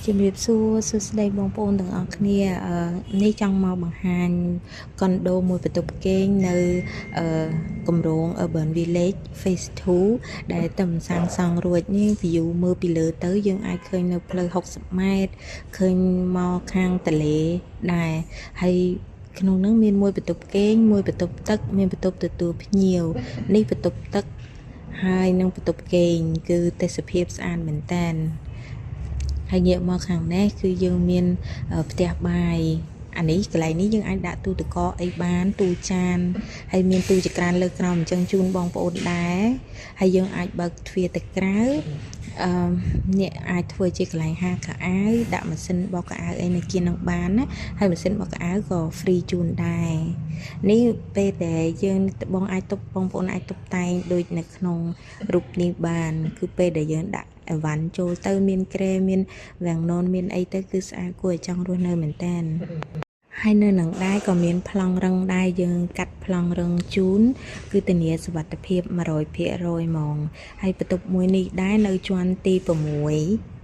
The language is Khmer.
ជំរាបសួរសួស្តីបងប្អូនទាំងអស់គ្នានេះចង់មកបង្ហាញកុនដូមួយបន្ទប់គេងនៅគម្រោង Urban Village Phase 2 ដែលតែមិនសាងសង់រួចនេះ view មើលពីលើទៅយើងអាចឃើញនៅផ្លូវ60ម៉ែត្រឃើញមកខាងទន្លេដែរហើយក្នុងនោះមានមួយបន្ទប់គេងមួយបន្ទប់ទឹកមានបន្ទប់ទទួលភ្ញៀវនេះបន្ទប់ទឹកហើយនឹងបន្ទប់គេងគឺទេសភាពស្អាតមែនតើហើយងាកមកខាងនេះគឺយើងមានផ្ទះបាយអានេះកន្លែងនេះយើងអាចដាក់ទូទឹកកកអីបានទូចានហើយមានទូចក្រានលើក្រោមអញ្ចឹងជូនបងប្អូនដែរហើយយើងអាចបើកទ្វារទៅក្រៅអ្នកអាចធ្វើជាកន្លែងហាលខោអាវដាក់ម៉ាស៊ីនបោកខោអាវអីនៅគៀននឹងបានណាហើយម៉ាស៊ីនបោកខោអាវក៏ free ជូនដែរនេះពេលដែលយើងបងប្អូនអាចតុបតែងដូចនៅក្នុងរូបនេះបានគឺពេលដែលយើងដាក់អីវ៉ាន់ចូលទៅមានក្រែមានវាំងននមានអីទៅគឺស្អាតគួរឲ្យចង់រស់នៅមែនតើហើយនៅនឹងដែរក៏មានប្លង់រឹងដែរយើងកាត់ប្លង់រឹងជូនគឺធានាសុវត្ថិភាព 100% ហ្មងហើយបន្ទប់មួយនេះដែរនៅជាន់ទី6